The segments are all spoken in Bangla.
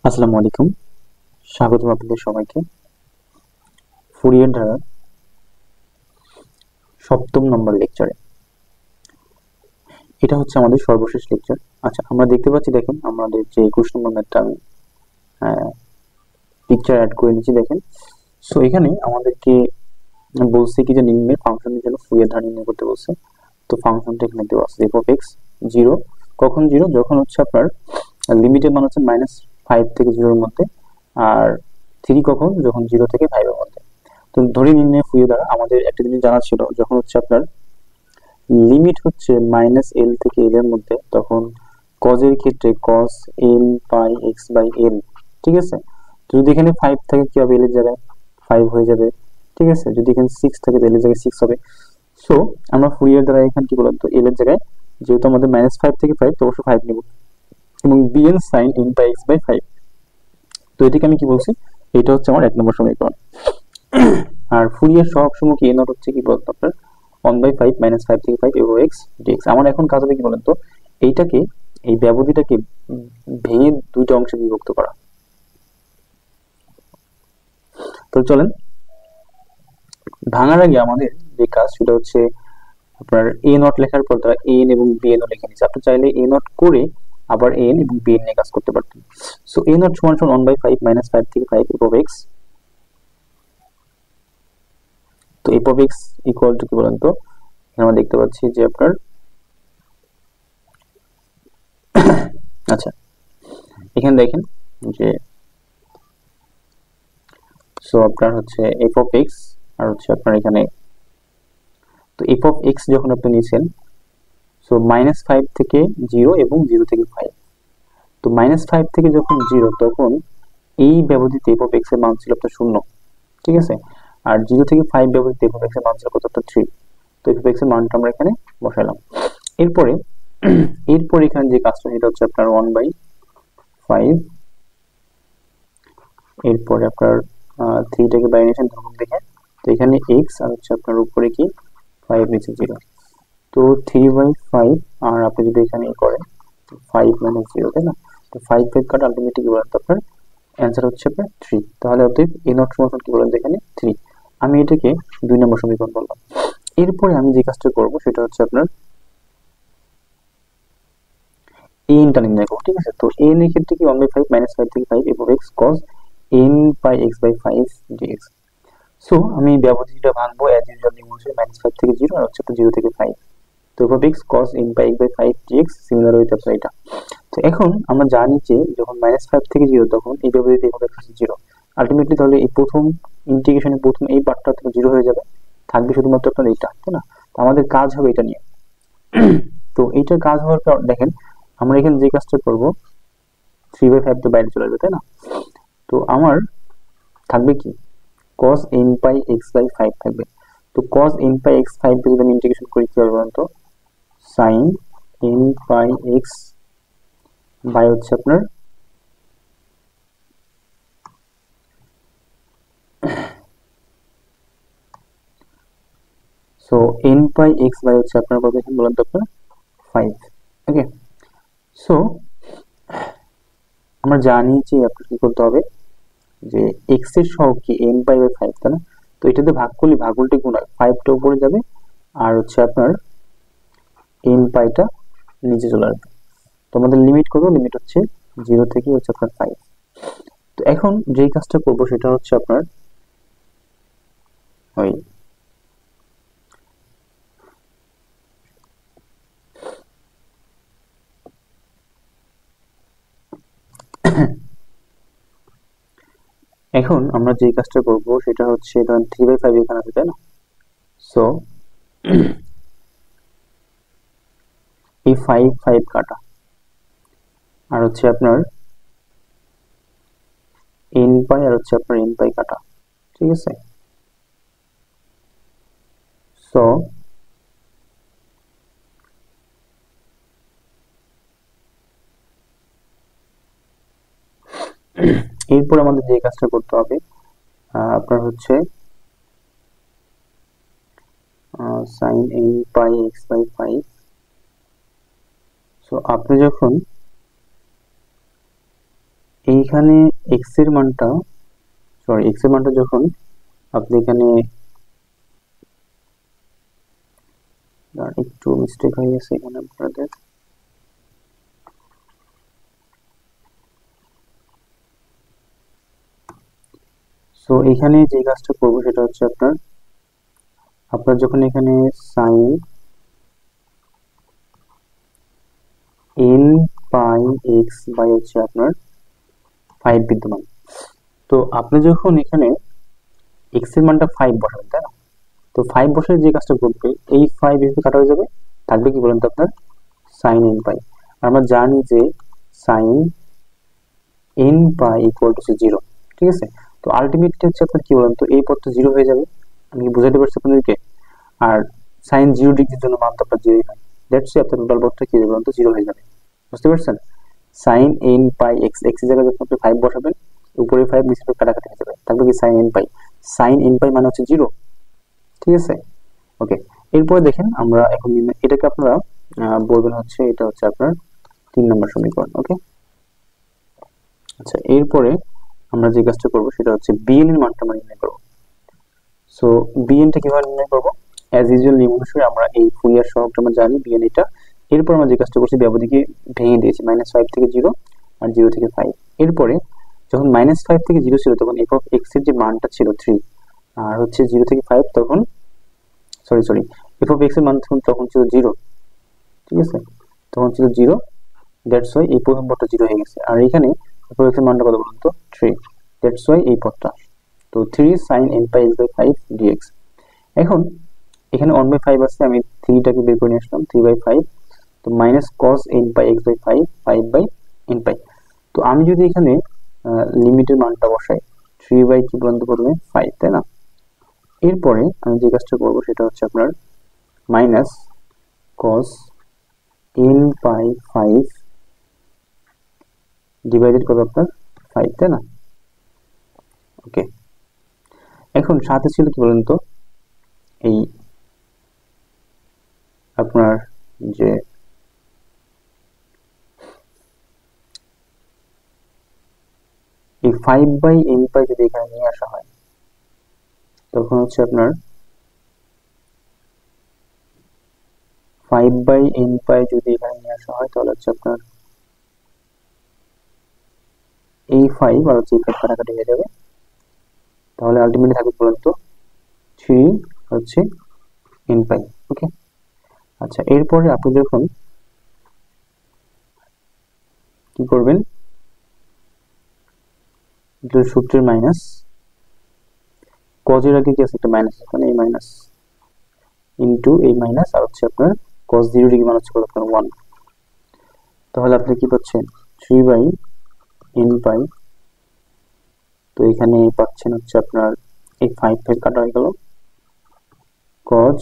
আসসালামু আলাইকুম। স্বাগতম আপনাদের সবাইকে ফুরিয়ার ধারার 7ম নম্বর লেকচারে। এটা হচ্ছে আমাদের সর্বশেষ লেকচার। আচ্ছা, আমরা দেখতে পাচ্ছি, দেখেন আমাদের যে 21 নম্বর ম্যাথটা আমি পিকচার অ্যাড করে নিচ্ছি, দেখেন। সো এখানে আমাদেরকে বলছে কি যে নিম্নের ফাংশনের জন্য ফুরিয়ার ধারা নির্ণয় করতে বলছে। তো ফাংশনটা এখানে দেওয়া আছে f of x 0। কখন 0? যখন হচ্ছে আপনার লিমিটের মান হচ্ছে -5 থেকে 0 এর মধ্যে, আর 3 কখন? যখন 0 থেকে 5 এর মধ্যে। তো ধরে নির্ণয় ফুরিয়ার দ্বারা আমাদের একটা জিনিস জানা ছিল, যখন হচ্ছে আপনার লিমিট হচ্ছে -l থেকে l এর মধ্যে, তখন cos এর ক্ষেত্রে cos n pi x by l, ঠিক আছে। তো যদি এখানে 5 থাকে কি হবে? l এর জায়গায় 5 হয়ে যাবে, ঠিক আছে। যদি এখানে 6 থাকে তাহলে l এর জায়গায় 6 হবে। সো আমরা ফুরিয়ার দ্বারা এখানে কি বলতো, l এর জায়গায় যেহেতু আমাদের -5 থেকে 5, তো অবশ্যই 5 নিব, এবং bn sin n pi x by 5। তো এটাকে আমি কি বলছি? এটা হচ্ছে আমার 1 নম্বর সমীকরণ। আর ফুরিয়ার সহগসমূহ কি নট হচ্ছে কি বলতো আপনার 1/5 -5 থেকে 5 এবং x dx। আমার এখন কাজ হবে কি বলেন তো, এইটাকে, এই ব্যবধিটাকে ভেঙে দুইটা অংশে বিভক্ত করা। তো চলেন, ভাঙার আগে আমাদের যে কাজ সেটা হচ্ছে আপনার a নট লেখার পর তারা an এবং bn ও লিখে নিচ্ছে। আপনি চাইলে a নট করে আবার an এবং bn নিয়ে কাজ করতে পারতেন। সো a নট সমান সমান 1/5 -5 থেকে 5 এবং x। তো f of x equal to কি বলেন তো, আমরা দেখতে পাচ্ছি যে আপনার, আচ্ছা এখানে দেখেন যে, সো আপনার হচ্ছে f of x আর হচ্ছে আপনার এখানে, তো f of x যখন আপনি নিয়েছেন, সো -5 থেকে 0 এবং 0 থেকে 5। তো -5 থেকে যখন 0, তখন এই ব্যবধিতে f of x এর মান ছিল আপনার 0, ঠিক আছে। আর 0 থেকে 5 ব্যবধিতে f of x এর মান ছিল কত? আপনার 3। তো f of x এর মানটা আমরা এখানে বসালাম। এরপরে এরপর এখানে যে কাজটা সেটা হচ্ছে আপনার 1/5, এরপরে আপনার 3টাকে বাইরে নিয়েছেন ধ্রুবক দেখে। তো এখানে x আর হচ্ছে আপনার উপরে কি 5 নিচে 0। তো 3/5, আর আপনি যদি এখানে করেন 5 - 0, তাই না? তো 5 5 কাটা আলটিমেটলি কি বলেন তো আপনার অ্যান্সার হচ্ছে আপনার 3। তাহলে অতএব a নট সমান কি বলেন তো এখানে 3। আমি এটাকে 2 নম্বর সমীকরণ বললাম। এরপরে আমি যে কাজটা করব সেটা হচ্ছে আপনার an টা নির্ণয় করব, ঠিক আছে। তো an এর ক্ষেত্রে কি 1/5 -5 থেকে 5 f of x cos n pi x by 5 dx। So আমি ব্যবধিটা ভাঙবো অ্যাজ ইউজুয়াল, নিয়ম অনুসারে -5 থেকে 0 আর হচ্ছে 0 থেকে 5। তো f of x cos n pi x by 5 dx similar হইতে পারে এটা। তো এখন আমরা জানি যে যখন -5 থেকে 0, তখন এই ব্যবধিতে f of x হচ্ছে 0। আলটিমেটলি তাহলে এই প্রথম ইন্টিগ্রেশনের প্রথম এই পার্টটা তো 0 হয়ে যাবে, থাকবে শুধুমাত্র আপনার এইটা, তাই না? তো আমাদের কাজ হবে এটা নিয়ে। তো এইটার কাজ হওয়ার পর দেখেন, আমরা এখানে যে কাজটা করব, 3/5 তো বাইরে চলে আসবে, তাই না? তো আমার থাকবে কি, cos n pi x by 5 থাকবে। তো cos n পাই x 5 কে যদি আমি ইন্টিগ্রেশন করি কি হবে বলুন তো, sin n pi x by হচ্ছে আপনার so n pi x by হচ্ছে আপনার কত এখানে বলেন তো আপনার 5। ওকে, সো আমরা জানি যে আপনার কি করতে হবে, যে x এর সহগ কি n পাই বাই 5, তাই না? তো এটাতে ভাগ করলে ভাগ উল্টে গুণ হয়, 5টা উপরে যাবে আর হচ্ছে আপনার n পাইটা নিচে চলে আসবে। তো আমাদের লিমিট কত? লিমিট হচ্ছে 0 থেকে হচ্ছে আপনার 5। তো এখন যেই কাজটা করব সেটা হচ্ছে আপনার ওই এখন আমরা যেই কাজটা করব সেটা হচ্ছে, ধরেন 3/5 এখানে আছে, তাই না? সো এই 5 5 কাটা, আর হচ্ছে আপনার n পাই আর হচ্ছে আপনার n পাই কাটা, ঠিক আছে। সো এরপর আমাদের যে কাজটা করতে হবে, আপনার হচ্ছে sin n pi x by 5। So আপনি যখন এই এইখানে এক্স এর মানটা যখন আপনি এখানে একটু মিস্টেক হয়ে গেছে এখানে আপনাদের, সো এখানে যে কাজটা করবো সেটা হচ্ছে আপনার যখন এখানে sine n pi x by হচ্ছে আপনার 5 বিদ্যমান, তো আপনি যখন এখানে এক্স এর মানটা 5 বসাবেন, তাই না? তো 5 বসে যে কাজটা করবে, এই 5 এভাবে কাটা হয়ে যাবে, থাকবে কি বলেন তো আপনার সাইন এন পাই। আমরা জানি যে sign n pi equal to 0, ঠিক আছে? তো আলটিমেটলি হচ্ছে আপনার কি বলেন তো এই পদটা 0 হয়ে যাবে। আমি কি বুঝাতে পারছি আপনাদেরকে? আর সাইন 0 ডিগ্রির জন্য মান তো আপনার 0 হয়, দ্যাটস আপনার টোটাল পদটা কি বলেন তো 0 হয়ে যাবে। বুঝতে পারছেন? Sign n pi x, x এর জায়গায় যখন আপনি 5 বসাবেন, উপরে 5 নিচে কাটাকাটি হয়ে যাবে, থাকবে কি সাইন এন পাই। সাইন এন পাই মানে হচ্ছে 0, ঠিক আছে? ওকে, এরপরে দেখেন আমরা এখন এটাকে আপনারা বলবেন হচ্ছে এটা হচ্ছে আপনার 3 নম্বর সমীকরণ। ওকে, আচ্ছা, এরপরে আমরা যে কাজটা করব সেটা হচ্ছে বিএন এর মানটা আমরা নির্ণয় করব। সো বিএন টা কিভাবে নির্ণয় করব? অ্যাজ ইউজুয়াল নিয়ম অনুসারে আমরা এই ফুরিয়ার সহগটা আমরা জানি বিএন এটা। এরপর আমরা যে কাজটা করছি ব্যবধিকে ভেঙে দিয়েছি, -5 থেকে 0 আর 0 থেকে 5। এরপরে যখন -5 থেকে 0 ছিল তখন f অফ x এর যে মানটা ছিল 3, আর হচ্ছে 0 থেকে 5 তখন সরি f অফ x এর মান তখন ছিল 0, ঠিক আছে? তখন ছিল 0, দ্যাটস ওয়াই এই প্রথম পদটা 0 হয়ে গেছে। আর এখানে f অফ x এর মানটা কত বলুন তো 3, দ্যাটস ওয়াই এই পদটা। তো 3 sin n pi x by 5 dx। এখন এখানে 1/5 আছে, আমি 3 টাকে বের করে নিয়ে আসলাম, 3/5, তো minus cos n pi x by 5, 5/n pi। তো আমি যদি এখানে লিমিটের মানটা বসাই 3 বাই কি পর্যন্ত পড়বে 5, তাই না? এরপরে আমি যে কাজটা করব সেটা হচ্ছে আপনার minus cos n pi 5 divided কত আপনার 5, তাই না? ওকে, এখন সাথে ছিল কি বলেন তো এই আপনার যে এই 5/n পাই যদি এখানে নিয়ে আসা হয় তখন হচ্ছে আপনার 5/n পাই যদি এখানে নিয়ে আসা হয় তাহলে হচ্ছে আপনার এই 5 আর হচ্ছে এই 5 কাটাকাটি হয়ে যাবে, তাহলে আলটিমেটলি থাকবে বলেন তো 3 হচ্ছে n পাই। ওকে, আচ্ছা, এরপরে আপনি যখন কি করবেন, সূত্রের মাইনাস কজের আগে কি আছে একটা মাইনাস, এখানে এই মাইনাস ইনটু এই মাইনাস আর হচ্ছে আপনার cos 0 ডিগ্রি মান হচ্ছে আপনার 1, তাহলে আপনি কি পাচ্ছেন 3/n পাই। তো এখানে পাচ্ছেন হচ্ছে আপনার এই 5 কাটা হয়ে গেল, cos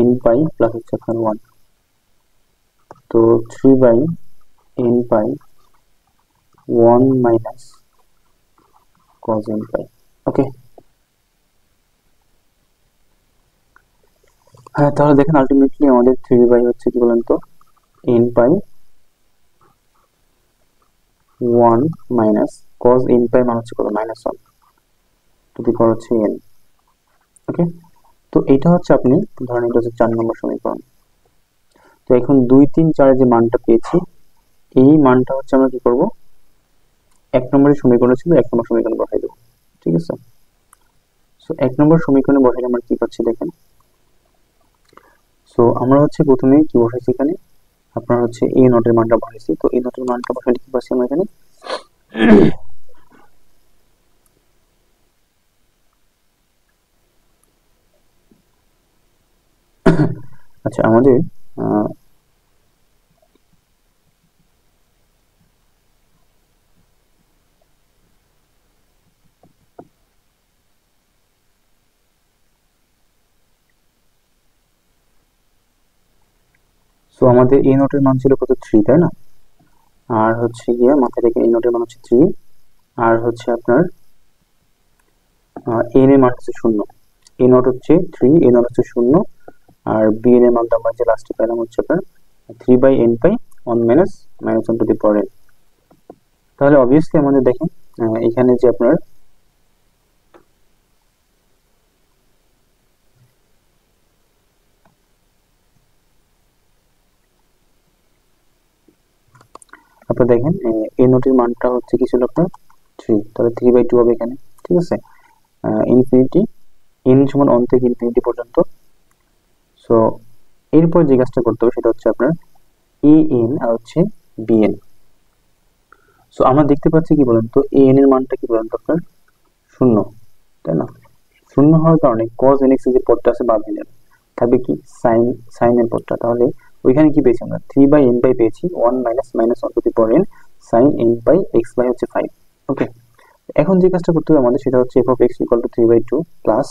n পাই প্লাস হচ্ছে আপনার 1, তো 3/n পাই 1 মাইনাস cos n পাই। ওকে, হ্যাঁ, তাহলে দেখেন আলটিমেটলি আমাদের 3 হচ্ছে কি বলেন তো n পাই 1 মাইনাস cos n পাই মান হচ্ছে কত -1 টু দি পাওয়ার হচ্ছে n। ওকে, তো এটা হচ্ছে আপনি ধরেন এটা হচ্ছে 4 নম্বর সমীকরণ। তো এখন 2 3 4 যে মানটা পেয়েছি এই মানটা হচ্ছে আমরা কি করব, 1 নম্বরের সমীকরণ ছিল 1 নম্বর সমীকরণে বসাই দেব, ঠিক আছে? সো 1 নম্বর সমীকরণে বসাইলে আমরা কি পাচ্ছি দেখেন। সো আমরা হচ্ছে প্রথমে কি বসাইছি এখানে আপনার হচ্ছে a নটের মানটা বসাইছি, তো a নটের মানটা বসাইলে কি পাচ্ছি আমরা এখানে আচ্ছা, আমাদের সো আমাদের a নোটের মান ছিল কত 3, তাই না? আর হচ্ছে গিয়ে মাথায় রেখে a নোটের মান হচ্ছে 3, আর হচ্ছে আপনার n এর মান হচ্ছে 0, a নোট হচ্ছে 3, a নোট হচ্ছে 0, আর b এর মানটা আমরা যে লাস্টে পেলাম হচ্ছে আপনার 3/n pi 1 minus -1 to the power n। তাহলে অবভিয়াসলি আমাদের দেখেন এখানে যে আপনার দেখেন এই নোটের মানটা হচ্ছে কি ছিল আপনার 3, তাহলে 3/2 হবে এখানে, ঠিক আছে। ইনফিনিটি n সমান 1 থেকে ইনফিনিটি পর্যন্ত। সো এরপর যে কাজটা করতে হবে সেটা হচ্ছে আপনার an আর হচ্ছে bn। সো আমরা দেখতে পাচ্ছি কি বলেন তো, an এর মানটা কি বলেন তো আপনার 0, তাই না? 0 হওয়ার কারণে cos nx যে পদটা আছে বাদ দিলেন, থাকবে কি sin এর পদটা। তাহলে ওইখানে কি পেয়েছি আমরা 3/n পেয়েছি 1 minus 1 to the power n sin n by x by হচ্ছে 5। ওকে, এখন যে কাজটা করতে হবে আমাদের সেটা হচ্ছে f of x equal to 3/2 plus,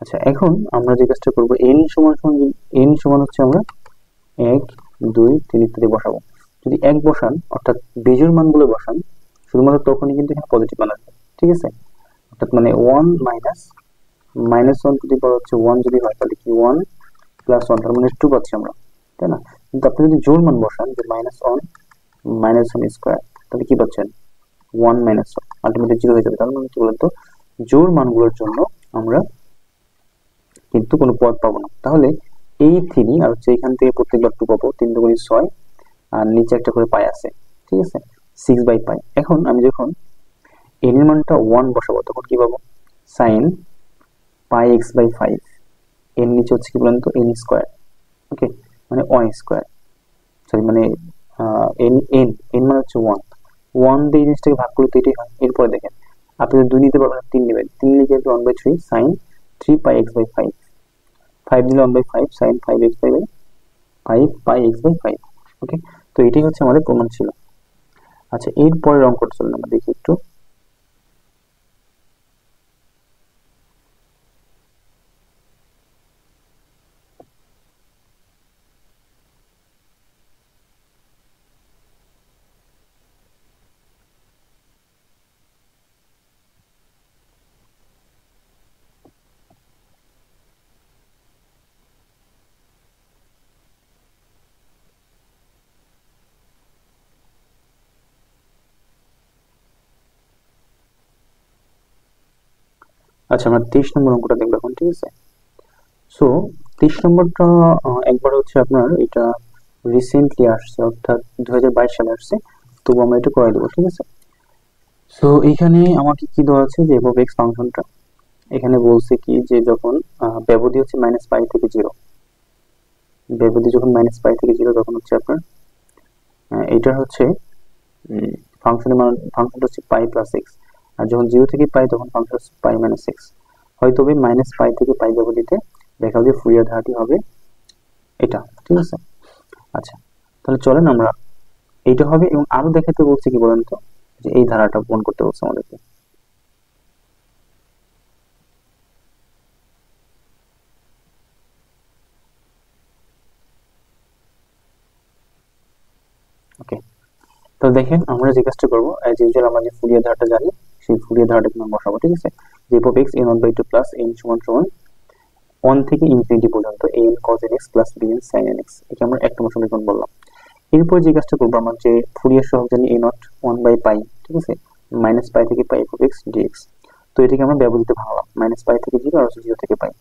আচ্ছা এখন আমরা যে কাজটা করব n সমান হচ্ছে আমরা 1 2 3 ইত্যাদি বসাবো। যদি 1 বসান অর্থাৎ বেজোড় মানগুলো বসান শুধুমাত্র তখনই কিন্তু এখানে পজিটিভ মান আসবে, ঠিক আছে। অর্থাৎ মানে 1 মাইনাস -1 টু দি পাওয়ার হচ্ছে 1 যদি হয় তাহলে কি 1 প্লাস 1 তার মানে 2 পাচ্ছি আমরা, তাই না? কিন্তু আপনি যদি জোড় মান বসান যে -1 স্কয়ার তাহলে কি পাচ্ছেন 1 1 আলটিমেটলি 0 হয়ে যাবে। তার মানে কি বলতো, জোড় মানগুলোর জন্য আমরা কিন্তু কোনো পদ পাবো না। তাহলে এই 3 আর হচ্ছে এখান থেকে প্রত্যেকবার 2 পাবো, 3 দুগুণে 6 আর নিচে একটা করে পাই আছে, ঠিক আছে 6/পাই। এখন আমি যখন n এর মানটা 1 বসাবো তখন কি পাবো sin পাই x/5, n নিচে হচ্ছে কি বলেন তো n স্কয়ার, ওকে মানে 1 স্কয়ার, সরি মানে n মানে হচ্ছে 1 দিয়ে এই জিনিসটাকে ভাগ করলে তো এটাই হয়। এরপরে দেখেন আপনি যদি 2 নিতে পারবেন 3 নেবেন, 3 লিখে 1/3 sin 3 পাই x/5, 5 দিলে 1/5 sin 5 পাই x/5। ওকে, তো এটাই হচ্ছে আমাদের প্রমাণ ছিল। আচ্ছা এরপরের অঙ্কটা চলুন আমরা দেখি একটু। আচ্ছা আমরা 23 নম্বর অঙ্কটা দেখবো এখন, ঠিক আছে। সো 23 নম্বরটা একবার হচ্ছে আপনার এটা রিসেন্টলি আসছে, অর্থাৎ 2022 সালে আসছে, তবু আমরা এটা করে দেবো, ঠিক আছে। সো এখানে আমাকে কি দেওয়া আছে যে f of x ফাংশনটা, এখানে বলছে কি যে যখন ব্যবধি হচ্ছে -π থেকে 0, ব্যবধি যখন -π থেকে 0 তখন হচ্ছে আপনার এটার হচ্ছে ফাংশনটা হচ্ছে পাই প্লাস এক্স, আর যখন 0 থেকে পাই তখন ফাংশন হচ্ছে পাই মাইনাস এক্স। হয়তো -π থেকে পাই ব্যবধিতে দেখা যে ফুরিয়ার ধারাটি হবে এটা, ঠিক আছে। আচ্ছা তাহলে চলেন আমরা এইটা হবে, এবং আরো দেখাতে বলছে কি বলেন তো, যে এই ধারাটা প্রমাণ করতে বলছে আমাদেরকে। ওকে, তো দেখেন আমরা যে কাজটা করবো অ্যাজ ইউজুয়াল আমরা যে ফুরিয়ার ধারাটা জানি সেই ফুরিয়ার ধারাটাকে আমরা বসাবো, ঠিক আছে। যে f of x n/2 plus n সমান 1 থেকে ইনফিনিটি পর্যন্ত an cos nx plus bn sin nx, একে আমরা এক নম্বর সমীকরণ বললাম। এরপর যে কাজটা করবো আমরা যে ফুরিয়ার সহগ জানি a0 1/π, ঠিক আছে -π থেকে পাই f of x dx। তো এটাকে আমরা ব্যবধিতে ভাঙলাম -π থেকে 0 আর 0 থেকে পাই।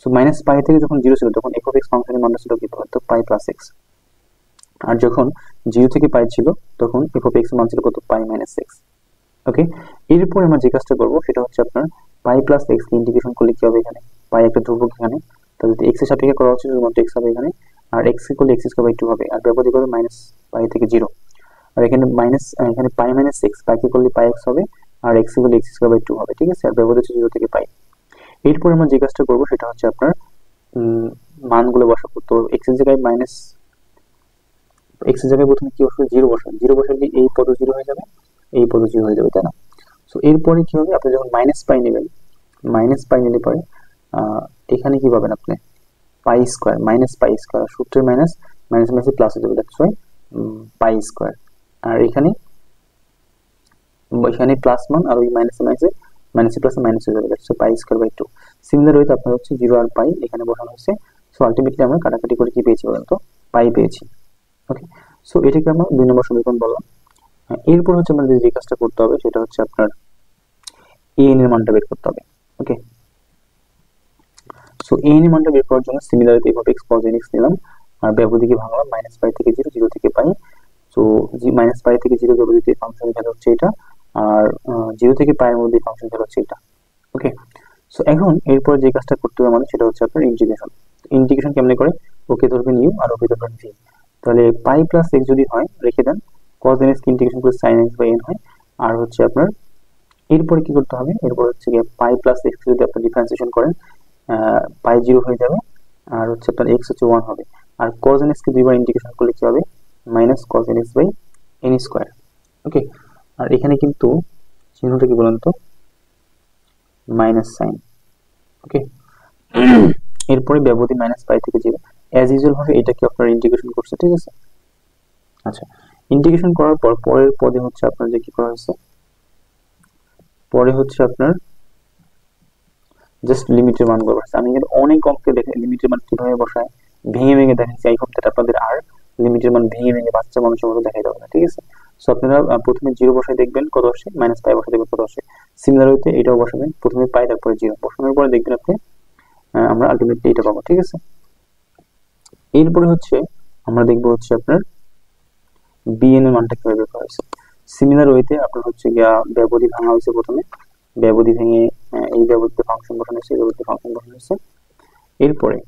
সো -π থেকে যখন 0 ছিল তখন f of x ফাংশনের মানটা ছিল কি বলতো পাই প্লাস x, আর যখন 0 থেকে পাই ছিল তখন f of x এর মান ছিল কত পাই মাইনাস x। ওকে, এরপর আমরা যে কাজটা করবো সেটা হচ্ছে আপনার পাই প্লাস এক্স কে ইন্টিগ্রেশন করলে কি হবে, এখানে পাই একটা ধ্রুবক এখানে, তাহলে যদি এক্স এর সাপেক্ষে করা হচ্ছে শুধুমাত্র এক্স হবে এখানে, আর এক্স করলে x²/2 হবে, আর ব্যবধি করবে -π থেকে 0, আর এখানে এখানে পাই মাইনাস এক্স, পাইকে করলে পাই এক্স হবে, আর এক্স করলে x²/2 হবে, ঠিক আছে, আর ব্যবধি হচ্ছে 0 থেকে পাই। এরপর আমরা যে কাজটা করবো সেটা হচ্ছে আপনার মানগুলো বসাবো। তো এক্স এর জায়গায় প্রথমে কি বসবে 0 বসাবেন, 0 বসালে এই পদ 0 হয়ে যাবে, এই পদ 0 হয়ে যাবে, তাই না? সো এরপরে কি হবে, আপনি যখন -π নেবেন, -π নিলে পরে এখানে কি পাবেন আপনি পাই স্কয়ার, -π স্কয়ার, সূত্রের মাইনাস মাইনাস মাইনাসে প্লাস হয়ে যাবে, দ্যাটস ওয়াই পাই স্কয়ার। আর এখানে প্লাস মান আর ওই মাইনাসে মাইনাসে প্লাসে মাইনাস হয়ে যাবে, দ্যাটস ওয়াই পাই²/2। সিমিলার ওয়েতে আপনার হচ্ছে 0 আর পাই এখানে বসানো হয়েছে। সো আলটিমেটলি আমরা কাটাকাটি করে কি পেয়েছি বলেন তো পাই পেয়েছি। ওকে, সো এটাকে আমরা 2 নম্বর সমীকরণ বললাম। এরপর হচ্ছে আমাদের যে কাজটা করতে হবে সেটা হচ্ছে আপনার an এর মানটা বের করতে হবে। ওকে, সো an এর মানটা বের করার জন্য similarly f x cos nx নিলাম, আর ব্যবধিকে ভাঙলাম -π থেকে 0, 0 থেকে π। সো -π থেকে 0 ব্যবধিতে ফাংশন ভ্যালু হচ্ছে এটা, আর 0 থেকে π এর মধ্যে ফাংশন ভ্যালু হচ্ছে এটা। ওকে, সো এখন এরপর যে কাজটা করতে হবে আমাদের সেটা হচ্ছে আপনার ইন্টিগ্রেশন। ইন্টিগ্রেশন কেমনে করে? ওকে ধরবেন u আর ওকে ধরবেন v। তাহলে π + x যদি হয় রেখে দেন, cos nx কে ইন্টিগ্রেশন করে sin x n হয়। আর হচ্ছে আপনার এরপরে কি করতে হবে? এরপর হচ্ছে গিয়ে π + x যদি আপনি ডিফারেন্সিয়েশন করেন, π 0 হয়ে যাবে, আর হচ্ছে আপনার x হচ্ছে 1 হবে। আর cos nx কে দুইবার ইন্টিগ্রেশন করলে কি হবে? -cos nx n²। ওকে, আর এখানে কিন্তু চিহ্নটা কি বলেন তো? Minus sine. ওকে, এরপরে ব্যবধি -π থেকে 0, অ্যাজ ইউজুয়াল ভাবে এটাকে আপনারা ইন্টিগ্রেশন করছে, ঠিক আছে? আচ্ছা, ইন্টিগ্রেশন করার পর পরের পদে হচ্ছে আপনার যে কি করা হয়েছে, পরে হচ্ছে আপনার জাস্ট লিমিটের মান বসাচ্ছে। আমি এর অনেক অঙ্কে দেখে লিমিটের মান কিভাবে বসায় ভেঙে ভেঙে দেখাচ্ছি। আই হোপ দ্যাট আপনাদের আর লিমিটের মান ভেঙে ভেঙে বাচ্চা মানুষের মতো দেখাই দেবে না, ঠিক আছে? সো আপনারা প্রথমে 0 বসায় দেখবেন কত আসে, -π বসায় দেখবেন কত আসে। সিমিলার হইতে এটাও বসাবেন, প্রথমে π তারপরে 0 বসানোর পরে দেখবেন আপনি আমরা আলটিমেটলি এটা পাবো, ঠিক আছে? এরপরে হচ্ছে আমরা দেখবো হচ্ছে আপনার bn এর মানটা কিভাবে বের করা হয়েছে। সিমিলার ওয়েতে আপনার হচ্ছে গিয়া ব্যবধি ভাঙা হয়েছে, প্রথমে ব্যবধি ভেঙে এই ব্যবধিতে ফাংশন বসানো হয়েছে, এই ব্যবধিতে ফাংশন বসানো হয়েছে। এরপরে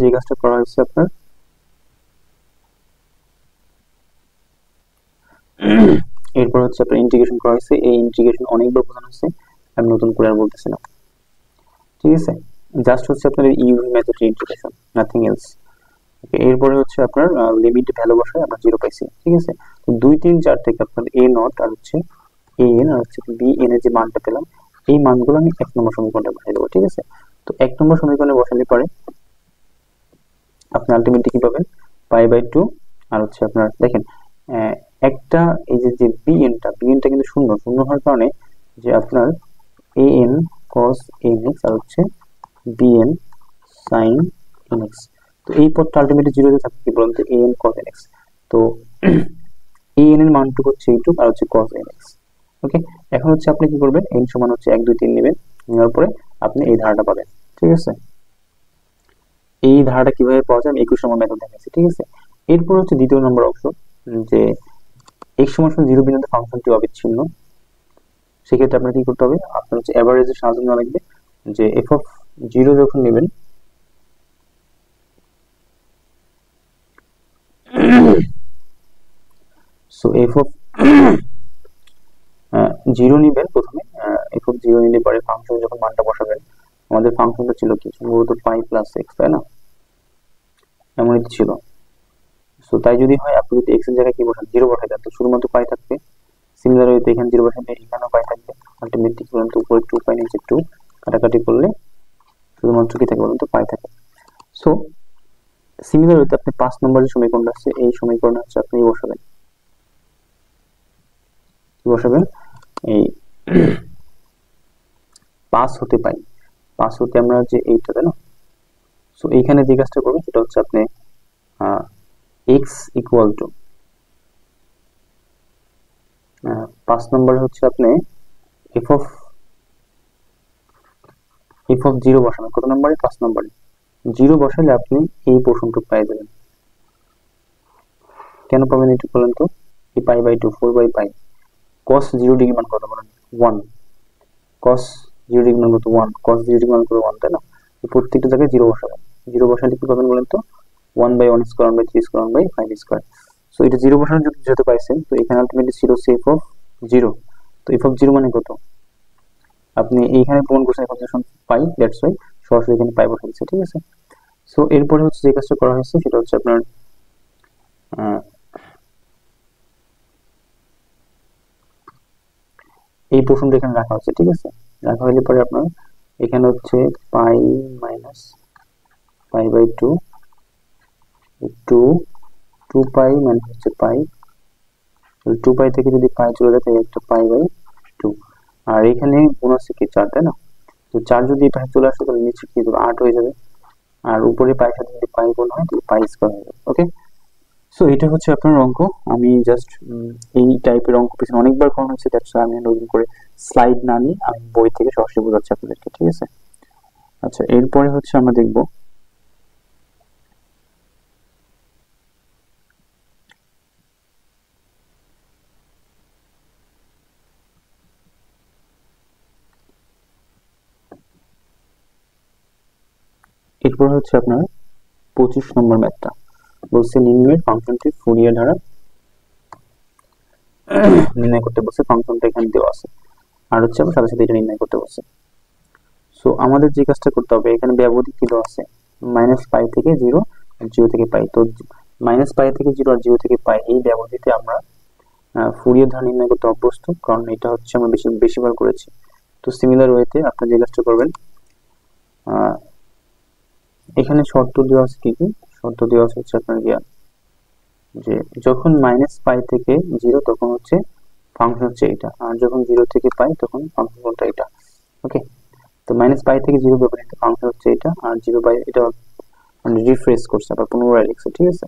যে কাজটা করা হয়েছে আপনার এরপর হচ্ছে আপনার ইন্টিগ্রেশন করা হয়েছে। এই ইন্টিগ্রেশন অনেকবার বোঝানো হয়েছে, আমি নতুন করে আর বলতেছি না, ঠিক আছে? জাস্ট হচ্ছে আপনার UV method integration, nothing else. এরপরে হচ্ছে আপনার লিমিট ভ্যালু বসায় আমরা 0 পাইছি, ঠিক আছে? তো 2, 3, 4 থেকে আপনার a0 আর হচ্ছে an আর হচ্ছে bn এর যে মানটা পেলাম, এই মানগুলো আমি 1 নম্বর সমীকরণে বসাই দেবো, ঠিক আছে? তো 1 নম্বর সমীকরণে বসালে পরে আপনি আলটিমেটলি কি পাবেন? π/2। আর হচ্ছে আপনার দেখেন একটা এই যে bnটা কিন্তু শূন্য হওয়ার কারণে যে আপনার an cos nx আর হচ্ছে bn sin nx, তো এই পদটা আলটিমেটলি 0 তে থাকে কি বলুন তো? an cos nx। তো an এর মানটুকু হচ্ছে এইটুক আর হচ্ছে cos nx। ওকে, এখন হচ্ছে আপনি কি করবেন? n সমান হচ্ছে 1, 2, 3 নেবেন, নেওয়ার পরে আপনি এই ধারাটা পাবেন, ঠিক আছে? এই ধারাটা কিভাবে পাওয়া যায় আমি 21 নম্বর মেথড দেখাচ্ছি, ঠিক আছে? এরপর হচ্ছে দ্বিতীয় নম্বর অংশ, যে x সমান 0 বিন্দুতে ফাংশনটি অবিচ্ছিন্ন। সেক্ষেত্রে আপনার কি করতে হবে? আপনার হচ্ছে এভারেজের সাহায্য নেওয়া লাগবে, যে f(0) যখন নেবেন সো f(0) নিবেন প্রথমে। f(0) নিলে পরে ফাংশন যখন মানটা বসাবেন, আমাদের ফাংশনটা ছিল কি? সম্ভবত π + x, তাই না? এমনই তো ছিল। সো তাই যদি হয় আপনি যদি x এর জায়গায় কি বসান? 0 বসাই দেন, তো শুধুমাত্র π থাকবে। সিমিলার ওয়েতে এখানে 0 বসালে এখানেও π থাকবে। আলটিমেটলি কি বলুন তো? উপরে 2π নিচে 2 কাটাকাটি করলে শুধুমাত্র কি থাকে বলুন তো? π থাকে। সো সিমিলার ওয়েতে আপনি 5 নম্বরের সমীকরণটা আছে, এই সমীকরণে হচ্ছে আপনি বসাবেন, কি বসাবেন? এই 5 হতে পাই, 5 হতে আমরা যে এইটা, তাই না? সো এইখানে যে কাজটা করবেন সেটা হচ্ছে আপনি x ইকুয়াল টু 5 নম্বরে হচ্ছে আপনি f(0) বসাবেন। কত নম্বরে? 5 নম্বরে 0 বসালে আপনি এই পোর্শনটুকু পেয়ে যাবেন। কেন পাবেন এটা বলেন তো? এই π/2 4/π cos 0 ডিগ্রি মান কত বলেন? 1। cos 0 ডিগ্রি মান কত? 1। cos 0 ডিগ্রি মান কত? 1, তাই না? প্রত্যেকটা জায়গায় 0 বসাবেন। 0 বসালে কি পাবেন বলেন তো? 1/1² 1/3² 5²। সো এটা 0 বসানোর যেহেতু পাইছেন, তো এখানে আলটিমেটলি ছিল f(0). তো f(0) মানে কত? আপনি এইখানে প্রমাণ করছেন f(0) পাই, দ্যাটস ওয়াই সরাসরি এখানে পাই বসা দিচ্ছে, ঠিক আছে? সো এরপরে হচ্ছে যে কাজটা করা হয়েছে সেটা হচ্ছে আপনার এই পোর্শনটা এখানে রাখা হচ্ছে, ঠিক আছে? রাখা হলে পরে আপনার এখানে হচ্ছে π - π/2 2π মানে হচ্ছে π, 2π থেকে যদি π চলে যায় তাহলে একটা π/2। আর এখানে গুণ আছে কি 4, তাই না? তো 4 যদি এই পাশে চলে আসে তাহলে নিচে কি 8 হয়ে যাবে। আর উপরে পায়ের সাথে যদি পাই গুণ হয় তাহলে পাই স্কয়ার হয়ে যাবে। ওকে, সো এটা হচ্ছে আপনার অঙ্ক। আমি জাস্ট এই টাইপের অঙ্ক পিছনে অনেকবার করানো হয়েছে, দ্যাটস আমি নতুন করে স্লাইড না নিয়ে আমি বই থেকে সরাসরি বোঝাচ্ছি আপনাদেরকে, ঠিক আছে। আচ্ছা, এরপরে হচ্ছে আমরা দেখব এরপর হচ্ছে আপনার 25 নম্বর ম্যাথটা বলছে নিম্নের ফাংশনটি ফুরিয়ার ধারা নির্ণয় করতে বলছে। ফাংশনটা এখানে দেওয়া আছে, আর হচ্ছে আমরা সাথে সাথে এটা নির্ণয় করতে বলছে। সো আমাদের যে কাজটা করতে হবে, এখানে ব্যবধি কি দেওয়া আছে, -π থেকে 0 আর 0 থেকে π। তো -π থেকে 0 আর 0 থেকে π এই ব্যবধিতে আমরা ফুরিয়ার ধারা নির্ণয় করতে অভ্যস্ত, কারণ এটা হচ্ছে আমরা বেশিবার করেছি। তো সিমিলার ওয়েতে আপনারা যে কাজটা করবেন, এখানে শর্ত দেওয়া আছে কি কি, শর্ত দেওয়া আছে হচ্ছে আপনার গিয়া যে যখন -π থেকে 0 তখন হচ্ছে ফাংশন হচ্ছে এটা, আর যখন 0 থেকে π তখন ফাংশন কোনটা এটা। ওকে, তো -π থেকে 0 ব্যবহৃত ফাংশন হচ্ছে এটা, আর 0 বাই এটা মানে রিফ্রেশ করছে আবার পুনরায় লিখছে, ঠিক আছে।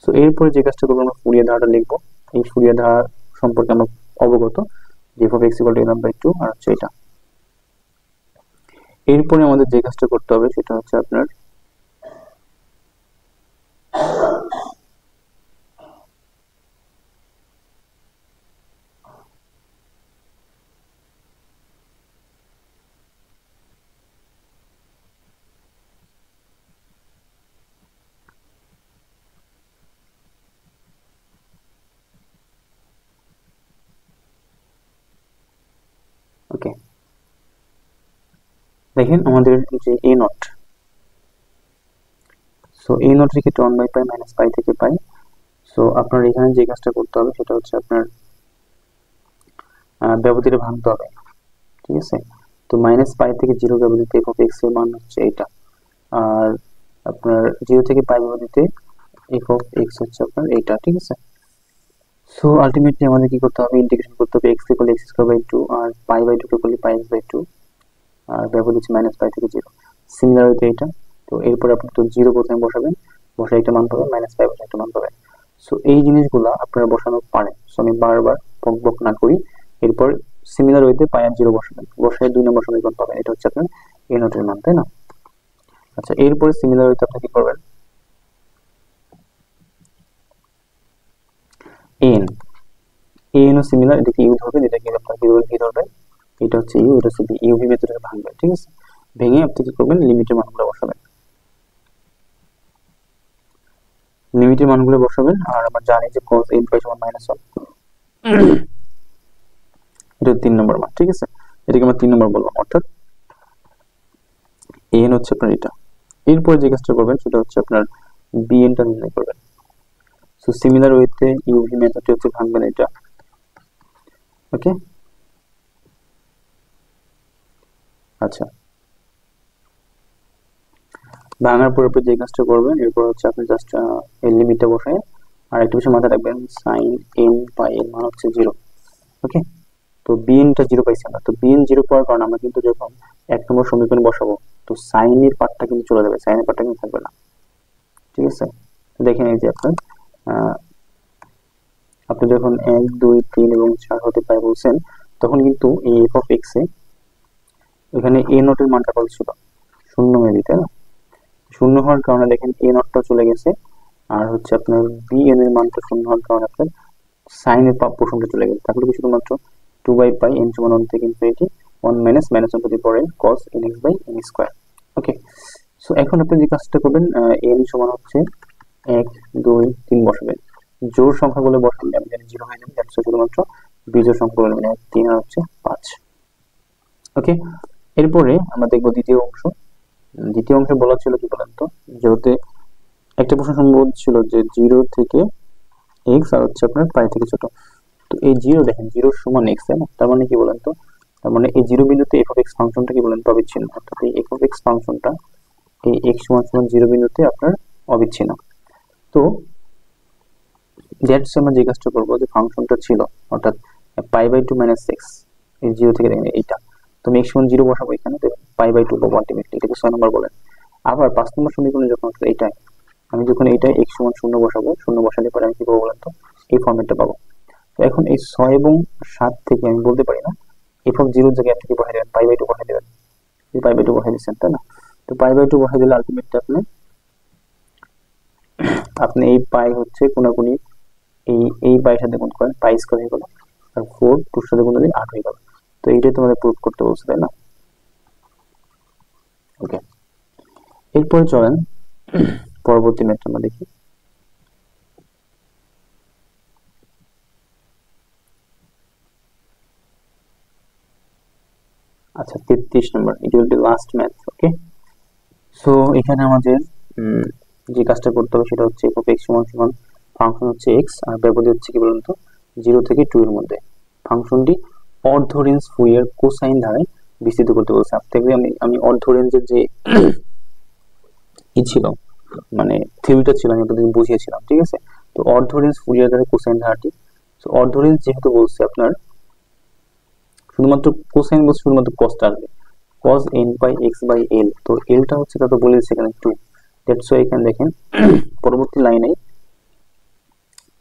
সো এরপরে যে কাজটা করবো, আমরা ফুরিয়ার ধারাটা লিখবো। এই ফুরিয়ার ধারা সম্পর্কে আমরা অবগত যে f(x = a/2) আর হচ্ছে এটা। এরপরে আমাদের যে কাজটা করতে হবে সেটা হচ্ছে আপনার ওকে, দেখেন আমাদের যে a not, so a not এর ক্ষেত্রে 1/π -π থেকে π। সো আপনার এখানে যে কাজটা করতে হবে সেটা হচ্ছে আপনার ব্যবধিটা ভাঙতে হবে, ঠিক আছে। তো -π থেকে 0 ব্যবধিতে f(x) এর মান হচ্ছে এটা, আর আপনার 0 থেকে π ব্যবধিতে f(x) হচ্ছে আপনার এইটা, ঠিক আছে। সো আলটিমেটলি আমাদের কি করতে হবে, ইন্টিগ্রেশন করতে হবে। x = x²/2 আর π/2 কে করলে πx/2, আর ব্যবধি হচ্ছে -π থেকে 0। সিমিলার হতে এটা। তো এরপর আপনি তো 0 প্রথমে বসাবেন, বসে একটা মান পাবেন, -π বসে একটা মান পাবেন। সো এই জিনিসগুলো আপনারা বসানো পারেন। সো আমি বারবার বক না করি, এরপর সিমিলার ওয়েতে π আর 0 বসাবেন, বসায় 2 নম্বর সমীকরণ পাবেন। এটা হচ্ছে আপনার a নটের মান, তাই না? আচ্ছা, এরপরে সিমিলার ওয়েতে আপনি কি করবেন, an an ও সিমিলার, এটাকে ইউ ধরবেন, এটাকে আপনার কি ধরবেন, ভি ধরবেন। এটা হচ্ছে ইউ, এটা হচ্ছে ভি, ইউ ভি মেথডে ভাঙবেন, ঠিক আছে। ভেঙে আপনি কি করবেন, লিমিটের মানগুলো বসাবেন, লিমিটের মানগুলো বসাবেন। আর আমরা জানি যে cos m π = -1, এটা 3 নম্বর মান, ঠিক আছে। এটাকে আমরা 3 নম্বর বললাম, অর্থাৎ an হচ্ছে আপনার এটা। এরপরে যে কাজটা করবেন সেটা হচ্ছে আপনার bn টা নির্ণয় করবেন। সো সিমিলার ওয়েতে ইউভি মেথডটি হচ্ছে ভাঙবেন এটা, ওকে। আচ্ছা, ভাঙার পর যে কাজটা করবেন, এরপর হচ্ছে আপনি জাস্ট এর লিমিটটা বসায়, আর একটা বিষয় মাথায় রাখবেন, sin n π এর মান হচ্ছে 0, ওকে। তো bn টা 0 পাইছি আমরা, তো bn 0 পাওয়ার কারণে আমরা কিন্তু যখন 1 নম্বর সমীকরণে বসাবো, তো sin এর পার্টটা কিন্তু চলে যাবে, sin এর পার্টটা কিন্তু থাকবে না, ঠিক আছে। দেখেন এই যে আপনার আপনি যখন 1 2 3 এবং 4 হতে পারে বলছেন, তখন কিন্তু এই f(x) এ এখানে a নটের মানটা কত ছিল, 0 মেবি, তাই না? 0 হওয়ার কারণে দেখেন a নটটা চলে গেছে, আর হচ্ছে আপনার bn এর মানটা 0 হওয়ার কারণে আপনার sin এর পোরশনটা চলে গেছে। তাহলে কি শুধুমাত্র 2/π n = 1 থেকে infinity 1 - -1 to the power n cos nx/n²। Okay, so এখন আপনি যে কাজটা করবেন, n সমান হচ্ছে 1 2 3 বসাবেন। জোড় সংখ্যাগুলো বসালে আমি জানি 0 হয়ে যাবে, দ্যাটস শুধুমাত্র বিজোড় সংখ্যাগুলো মানে 3 আর হচ্ছে 5। ওকে, এরপরে আমরা দেখব দ্বিতীয় অংশ। দ্বিতীয় অংশে বলা ছিল কি বলেন তো, যেহেতু একটা প্রশ্ন সম্ভব ছিল যে 0 থেকে x আর হচ্ছে আপনার π থেকে ছোট। তো এই 0 দেখেন 0 সমান x, তাই না? তার মানে কি বলেন তো, তার মানে এই 0 বিন্দুতে f(x) ফাংশনটা কি বলেন তো, অবিচ্ছিন্ন। অর্থাৎ এই f(x) ফাংশনটা এই x = 0 বিন্দুতে আপনার অবিচ্ছিন্ন। তো দ্যাটস আমরা যে কাজটা করবো, যে ফাংশনটা ছিল অর্থাৎ π/2 - x, এই 0 থেকে দেখেন এইটা, তো আমি x = 0 বসাবো এখানে, তো π/2 পাবো আলটিমেটলি, এটাকে 6 নম্বর বলেন। আবার 5 নম্বর সমীকরণে যখন এইটাই আমি যখন এইটাই x সমান 0 বসাবো, 0 বসালে পরে আমি কি পাবো বলতো, এই ফর্মেটটা পাবো। তো এখন এই 6 এবং 7 থেকে আমি বলতে পারি না f অফ 0 এর জায়গায় আপনি কি বসাই দেবেন, পাই বাই 2 বসাই দেবেন। এই পাই বাই 2 বসাই দিচ্ছেন, তাই না? তো পাই বাই 2 বসাই দিলে আলটিমেটলি আপনি এই পাই হচ্ছে কোনাকুনি এই পাইয়ের সাথে গুণ করেন, পাই স্কয়ার হয়ে গেল, আর 4 2 এর সাথে গুণ দিলে 8 হয়ে গেল। তো এইটাই তোমাদের প্রুফ করতে বলছে, তাই না? ওকে, এরপরে চলেন পরবর্তী ম্যাথটা আমরা দেখি। আচ্ছা, 33 number, it will be last math. Okay, so এখানে আমাদের যে কাজটা করতে হবে সেটা হচ্ছে f অফ x সমান সমান ফাংশন হচ্ছে x, আর ব্যবধি হচ্ছে কি বলুন তো, 0 থেকে 2 এর মধ্যে। ফাংশনটি অর্ধ রেঞ্জ ফুরিয়ার কোসাইন ধারায় বিস্তৃত করতে বলছে। আপনাকে আমি অর্ধ রেঞ্জের যে ই ছিল, মানে থিওরিটা ছিল, আমি আপনাদের বুঝিয়েছিলাম, ঠিক আছে? তো অর্ধ রেঞ্জ ফুরিয়ার ধারায় কোসাইন ধারাটি, তো অর্ধ রেঞ্জ যেহেতু বলছে আপনার শুধুমাত্র কোসাইন বলছে, শুধুমাত্র কসটা আসবে, cos n by x by l। তো এলটা হচ্ছে তা তো বলে দিচ্ছে এখানে 2, দ্যাটস ওয়াই এখানে দেখেন পরবর্তী লাইনে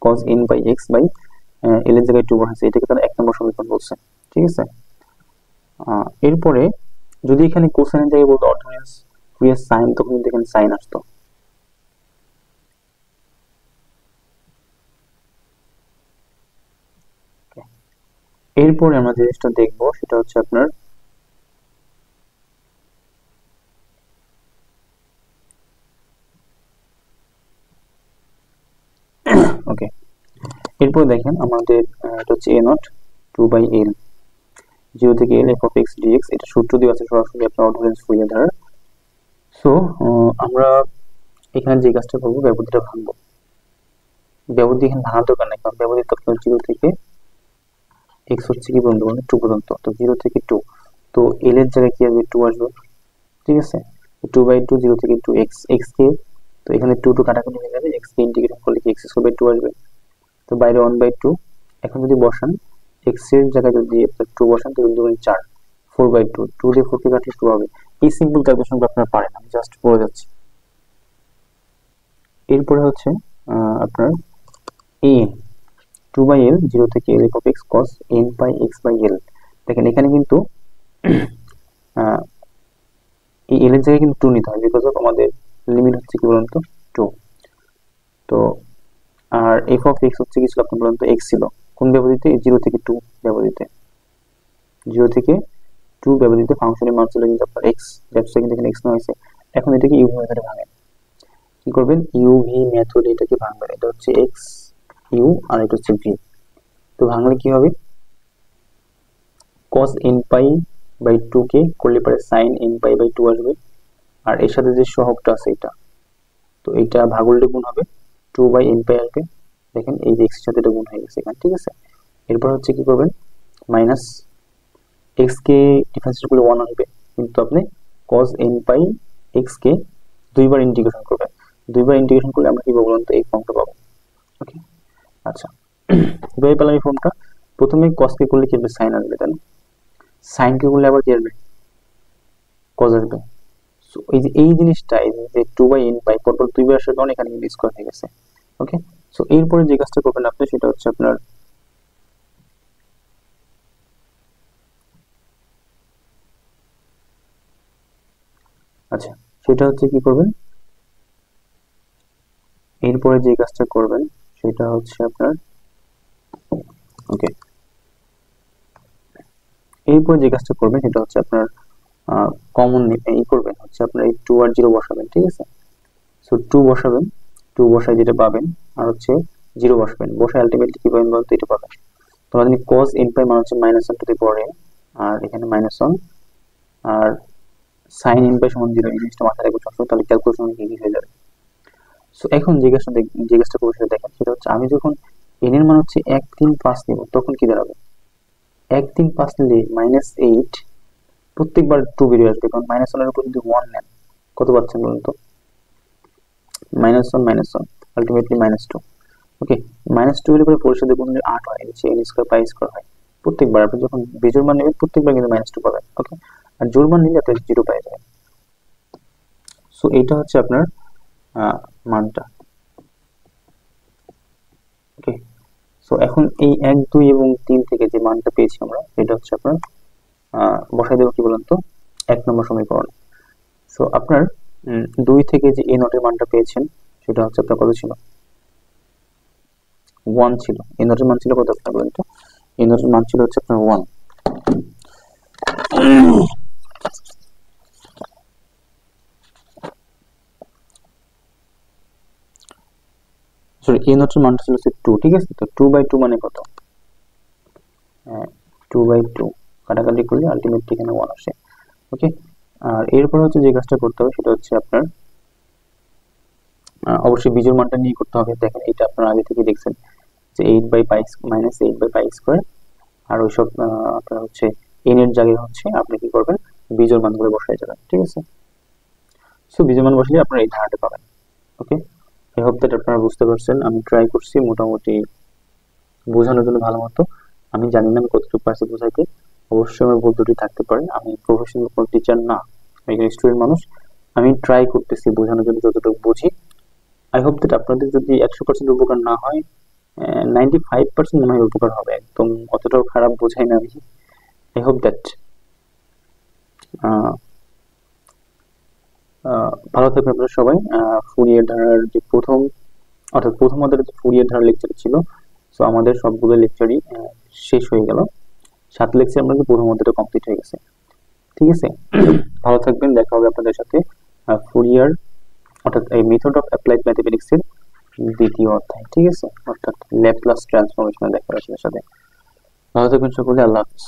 cos n by x by l এর জায়গায় 2 বসাচ্ছে, এটাকে তারা 1 নম্বর সমীকরণ বলছে, ঠিক আছে? এরপরে যদি এখানে কোসাইনের জায়গায় বলতো অর্থোরেন্স ফুরিয়ার সাইন, তখন কিন্তু এখানে সাইন আসতো। এরপরে আমরা যে জিনিসটা দেখবো সেটা হচ্ছে আপনার ওকে, এরপর দেখেন আমাদের এটা হচ্ছে a নট 2 বাই l, 0 থেকে l f of x dx, এটা সূত্র দিয়ে আছে সরাসরি আপনার অর্থোরেন্স ফুরিয়ার ধারা। সো আমরা এখানে যে কাজটা করবো, ব্যবধিটা ভাঙবো। ব্যবধি এখানে ভাঙার দরকার নাই, কারণ ব্যবধি তো আপনার 0 থেকে x হচ্ছে কি পর্যন্ত বলুন, 2 পর্যন্ত। তো 0 থেকে 2, তো l এর জায়গায় কি আসবে, 2 আসবে, ঠিক আছে? 2 বাই 2, 0 থেকে 2, x কে, তো এখানে 2 2 কাটাকুটি হয়ে যাবে, x কে ইন্টিগ্রেট করলে কি x স্কয়ার বাই 2 আসবে। তো বাইরে 1 বাই 2, এখন যদি বসান x এর জায়গায় যদি আপনার 2 বসান, তো 2 4, 4 বাই 2, 2 দিয়ে 4 কে কাটলে 2 হবে। এই সিম্পল ক্যালকুলেশনগুলো আপনারা পারেন, আমি জাস্ট বলে যাচ্ছি। এরপরে হচ্ছে আপনার an 2 বাই l, 0 থেকে l f of x cos n by x by l। দেখেন এখানে কিন্তু এই l এর জায়গায় কিন্তু 2 নিতে হয়, বিকজ অফ আমাদের লিমিট হচ্ছে কি বলুন তো 2। তো আর f of x হচ্ছে কি ছিল আপনি বলুন তো, x ছিল কোন ব্যবধিতে, 0 থেকে 2 ব্যবধিতে, 0 থেকে 2 ব্যবধিতে ফাংশনের মান ছিল কিন্তু আপনার x, দ্যাটস কিন্তু এখানে x না হয়েছে। এখন এটাকে ইউভি মেথডে ভাঙেন, কি করবেন, ইউভি মেথডে এটাকে ভাঙবেন। এটা হচ্ছে x ইউ আর এটা হচ্ছে v। তো ভাঙলে কি হবে, cos n পাই বাই 2 কে করলে পরে sin n পাই বাই 2 আসবে, আর এর সাথে যে সহগটা আছে এটা, তো এটা ভাগ উল্টে গুণ হবে, 2 বাই n পাই আসবে। দেখেন এই যে x এর সাথে এটা গুণ হয়ে গেছে এখানে, ঠিক আছে? এরপর হচ্ছে কি করবেন, মাইনাস x কে ডিফারেন্সিয়েট করলে 1 আসবে, কিন্তু আপনি cos n পাই x কে দুইবার ইন্টিগ্রেশন করবেন, দুইবার ইন্টিগ্রেশন করলে আমরা কি পাবো বলুন তো, এই ফর্মটা পাবো। ওকে, আচ্ছা, কিভাবে পেলাম এই ফর্মটা, প্রথমে cos কে করলে কি আসবে, sin আসবে, তাই না? sin কে করলে আবার কি আসবে, cos আসবে। সো এই যে এই জিনিসটা, এই যে 2 বাই n পাই পরপর দুইবার আসার কারণে এখানে কিন্তু স্কয়ার হয়ে গেছে। ওকে, সো এরপরে যে কাজটা করবেন আপনি সেটা হচ্ছে আপনার আচ্ছা, সেটা হচ্ছে কি করবেন, এরপরে যে কাজটা করবেন সেটা হচ্ছে আপনার ওকে, এরপরে যে কাজটা করবেন সেটা হচ্ছে আপনার কমন ই করবেন, হচ্ছে আপনার এই 2 আর 0 বসাবেন, ঠিক আছে? সো 2 বসাবেন, 2 বসায় যেটা পাবেন, আর হচ্ছে 0 বসাবেন, বসায় আলটিমেটলি কি পাবেন বলতে, এটা পাবেন। তোমরা জানি cos n পাই মানে হচ্ছে -1 টু দি পাওয়ার n, আর এখানে -1, আর sin n পাই সমান 0, এই জিনিসটা মাথায় রাখবো সবসময়, তাহলে ক্যালকুলেশন ইজি হয়ে যাবে। সো এখন যে কাজটা করবো সেটা দেখেন, সেটা হচ্ছে আমি যখন n এর মান হচ্ছে 1 3 5 নিব, তখন কি দাঁড়াবে, 1 3 5 নিলে -8, প্রত্যেকবার 2 বেরিয়ে আসবে, কারণ -1 এর উপর যদি 1 নেন কত পাচ্ছেন বলুন তো, -1 আলটিমেটলি -2। ওকে, -2 হলে পরে পরিশোধের গুণ 8 হয়, হচ্ছে n স্কয়ার পাই স্কয়ার হয়। প্রত্যেকবার আপনি যখন বিজোড় মান নেবেন প্রত্যেকবার কিন্তু -2 পাবেন। ওকে, আর জোড় মান নিলে আপনি 0 পেয়ে যাবেন। সো এইটা হচ্ছে আপনার মানটা। ওকে, সো এখন এই 1 2 এবং 3 থেকে যে মানটা পেয়েছি আমরা, এটা হচ্ছে আপনার বসাই দেবো কি বলেন তো 1 নম্বর সমীকরণ। সো আপনার 2 থেকে যে a নটের মানটা পেয়েছেন সেটা হচ্ছে আপনার কত ছিল, 1 ছিল। a নটের মান ছিল কত আপনার বলেন তো, a নটের মান ছিল হচ্ছে আপনার 1। সরি, a নটের মানটা ছিল হচ্ছে 2, ঠিক আছে। তো 2/2 মানে কত, 2/2 কাটাকাটি করলে আলটিমেটলি এখানে 1 আসে। ওকে, আর এরপর হচ্ছে যে কাজটা করতে হবে সেটা হচ্ছে আপনার অবশ্যই বিজোড় মানটা নিয়ে করতে হবে। দেখেন এটা আপনারা আগে থেকে দেখছেন যে 8/π মাইনাস 8/π স্কোয়ার, আর ওইসব আপনার হচ্ছে n এর জায়গায় হচ্ছে আপনি কি করবেন, বিজোড় মানগুলো বসাই যাবেন, ঠিক আছে। সো বিজোড় মান বসলে আপনারা এই ধারণাটা পাবেন। ওকে, আই হোপ দ্যাট আপনারা বুঝতে পারছেন। আমি ট্রাই করছি মোটামুটি বোঝানোর জন্য ভালো মতো। আমি জানি না আমি কতটুকু পারছি বোঝাইতে, অবশ্যই আমার ভুল ত্রুটি থাকতে পারে। আমি প্রফেশনাল কোনো টিচার না, আমি একজন স্টুডেন্ট মানুষ। আমি ট্রাই করতেছি বোঝানোর জন্য যতটুকু বুঝি। আই হোপ দ্যাট আপনাদের যদি 100% উপকার না হয়, 95% মনে হয় উপকার হবে। একদম অতটাও খারাপ বোঝাই না আমি। আই হোপ দ্যাট ভালো থাকবেন আপনারা সবাই। ফুরিয়ার ধারার যে প্রথম অধ্যায়ের যে ফুরিয়ার ধারার লেকচার ছিল, সো আমাদের সবগুলো লেকচারই শেষ হয়ে গেল। 7 লেকচার আমাদের প্রথম অধ্যায়টা কমপ্লিট হয়ে গেছে, ঠিক আছে। ভালো থাকবেন, দেখা হবে আপনাদের সাথে ফুরিয়ার অর্থাৎ এই মেথড অফ অ্যাপ্লাইড ম্যাথমেটিক্স এর দ্বিতীয় অধ্যায়, ঠিক আছে, অর্থাৎ ল্যাপ্লাস ট্রান্সফরমেশন দেখা হবে আপনাদের সাথে। ভালো থাকবেন সকলে, আল্লাহ হাফেজ।